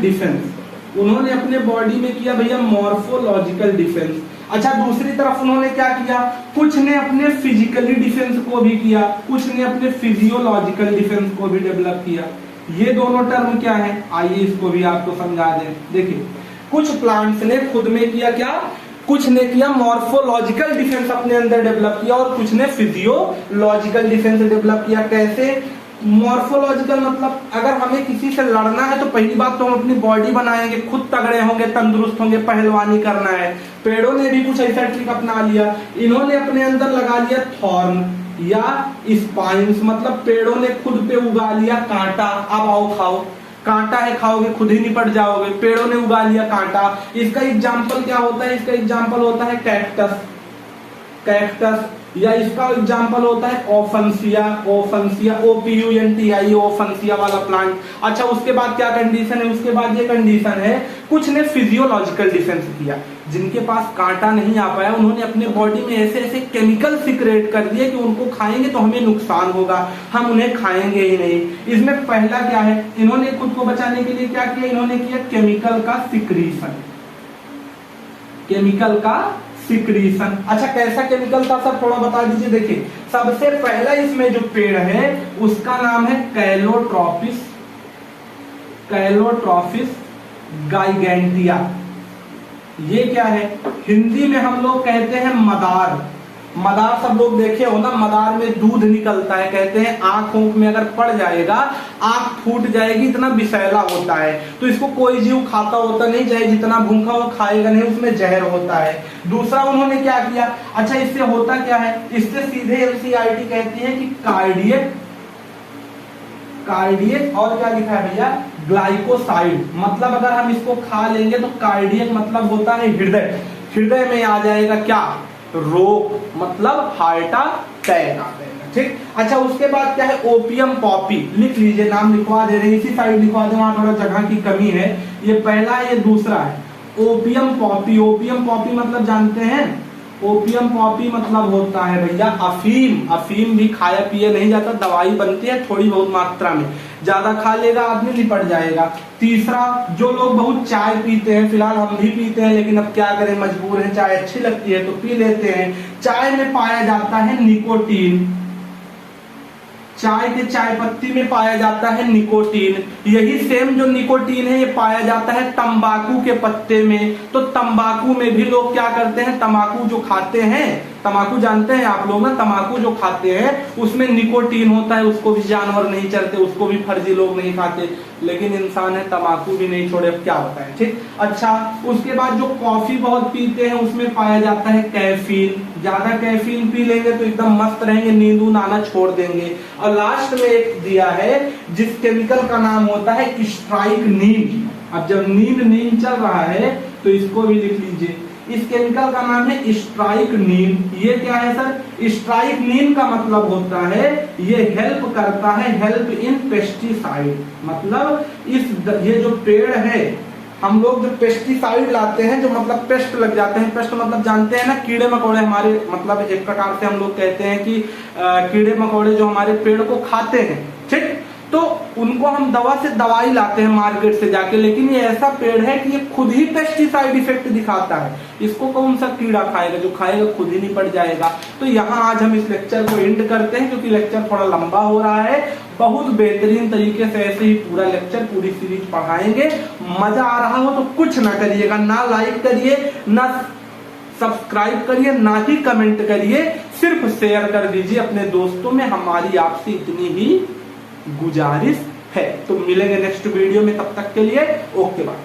डिफेंस। उन्होंने अपने बॉडी में किया भैया मॉर्फोलॉजिकल डिफेंस। अच्छा दूसरी तरफ उन्होंने क्या किया, कुछ ने अपने फिजिकली डिफेंस को भी किया, कुछ ने अपने फिजियोलॉजिकल डिफेंस को भी डेवलप किया। ये दोनों टर्म क्या है, आइए इसको भी आपको समझा दें। देखिए कुछ प्लांट्स ने खुद में किया क्या, कुछ ने किया मॉर्फोलॉजिकल डिफेंस अपने अंदर डेवलप किया और कुछ ने फिजियोलॉजिकल डिफेंस डेवलप किया। कैसे, मॉर्फोलॉजिकल मतलब अगर हमें किसी से लड़ना है तो पहली बात तो हम अपनी बॉडी बनाएंगे, खुद तगड़े होंगे, तंदुरुस्त होंगे, पहलवानी करना है। पेड़ों ने भी कुछ ऐसा ट्रिक अपना लिया, इन्होंने अपने अंदर लगा लिया थॉर्न या स्पाइन्स, मतलब पेड़ों ने खुद पे उगा लिया कांटा। अब आओ खाओ, कांटा है खाओगे खुद ही निपट जाओगे, पेड़ों ने उगा लिया कांटा। इसका एग्जाम्पल क्या होता है, इसका एग्जाम्पल होता है कैक्टस। कैक्टस, या इसका एग्जाम्पल होता है ओफेंसिया, ओफेंसिया OPUNTI, ओफेंसिया वाला प्लांट। अच्छा उसके बाद क्या कंडीशन है, उसके बाद ये कंडीशन है, कुछ ने फिजियोलॉजिकल डिफेंस किया, जिनके पास कांटा नहीं आ पाया उन्होंने अपने बॉडी में ऐसे ऐसे केमिकल सिक्रेट कर दिए कि उनको खाएंगे तो हमें नुकसान होगा, हम उन्हें खाएंगे ही नहीं। इसमें पहला क्या है, इन्होंने खुद को बचाने के लिए क्या किया, इन्होंने किया केमिकल का सिक्रीशन, केमिकल का सिक्रीशन। अच्छा कैसा केमिकल था सर थोड़ा बता दीजिए। देखिए सबसे पहला इसमें जो पेड़ है उसका नाम है कैलोट्रोपिस, कैलोट्रोपिस गाइगेंटिया। ये क्या है, हिंदी में हम लोग कहते हैं मदार। मदार सब लोग देखे हो ना, मदार में दूध निकलता है, कहते हैं आंख में अगर पड़ जाएगा आंख फूट जाएगी, इतना विषैला होता है। तो इसको कोई जीव खाता होता नहीं, चाहे जितना भूखा हो खाएगा नहीं, उसमें जहर होता है। दूसरा उन्होंने क्या किया, अच्छा इससे होता क्या है, इससे सीधे NCERT कहती है कि कार्डियक, कार्डियक और क्या लिखा है भैया, ग्लाइकोसाइड। मतलब अगर हम इसको खा लेंगे तो कार्डियक मतलब होता है हृदय, हृदय में आ जाएगा क्या, रोग, मतलब हार्ट अटैक आ जाएगा। ठीक, अच्छा उसके बाद क्या है, ओपियम पॉपी। लिख लीजिए, नाम लिखवा दे रहे हैं, इसी साइड लिखवा दे, वहां थोड़ा जगह की कमी है। ये पहला है, ये दूसरा है, ओपियम पॉपी। ओपियम पॉपी मतलब जानते हैं, ओपियम पॉपी मतलब होता है भैया अफीम। अफीम भी खाया पिया नहीं जाता, दवाई बनती है थोड़ी बहुत मात्रा में, ज्यादा खा लेगा आदमी लिपट जाएगा। तीसरा, जो लोग बहुत चाय पीते हैं, फिलहाल हम भी पीते हैं लेकिन अब क्या करें मजबूर हैं, चाय अच्छी लगती है तो पी लेते हैं। चाय में पाया जाता है निकोटीन, चाय के चाय पत्ती में पाया जाता है निकोटीन। यही सेम जो निकोटीन है ये पाया जाता है तंबाकू के पत्ते में। तो तंबाकू में भी लोग क्या करते हैं, तंबाकू जो खाते हैं, तंबाकू जानते हैं आप लोग ना, तंबाकू जो खाते हैं उसमें निकोटीन होता है, उसको भी जानवर नहीं चलते, उसको भी फर्जी लोग नहीं खाते, लेकिन इंसान है तंबाकू भी नहीं छोड़े, अब क्या बताएं। ठीक, अच्छा उसके बाद जो कॉफी बहुत पीते हैं उसमें पाया जाता है कैफीन। ज्यादा कैफीन पी लेंगे तो एकदम मस्त रहेंगे, नींद आना छोड़ देंगे। और लास्ट में एक दिया है जिस केमिकल का नाम होता है स्ट्राइकनीन। अब जब नींद चल रहा है तो इसको भी लिख लीजिए, इस केमिकल का नाम है स्ट्राइकनीन। ये क्या है सर, स्ट्राइकनीन का मतलब होता है ये हेल्प करता है, हेल्प इन पेस्टिसाइड। मतलब ये जो पेड़ है, हम लोग जो पेस्टिसाइड लाते हैं, जो मतलब पेस्ट लग जाते हैं, पेस्ट मतलब जानते हैं ना, कीड़े मकोड़े हमारे, मतलब एक प्रकार से हम लोग कहते हैं कि कीड़े मकोड़े जो हमारे पेड़ को खाते हैं, ठीक, तो उनको हम दवा से दवाई लाते हैं मार्केट से जाके, लेकिन ये ऐसा पेड़ है कि ये खुद ही पेस्टिसाइड इफेक्ट दिखाता है। इसको कौन सा कीड़ा खाएगा, जो खाएगा खुद ही निपट जाएगा। तो यहाँ आज हम इस लेक्चर को एंड करते हैं क्योंकि लेक्चर थोड़ा लंबा हो रहा है। बहुत बेहतरीन तरीके से ऐसे ही पूरा लेक्चर, पूरी सीरीज पढ़ाएंगे। मजा आ रहा हो तो कुछ ना करिएगा, ना लाइक करिए, ना सब्सक्राइब करिए, ना ही कमेंट करिए, सिर्फ शेयर कर दीजिए अपने दोस्तों में। हमारी आपसे इतनी ही गुजारिश है। तो मिलेंगे नेक्स्ट वीडियो में, तब तक के लिए ओके बाय।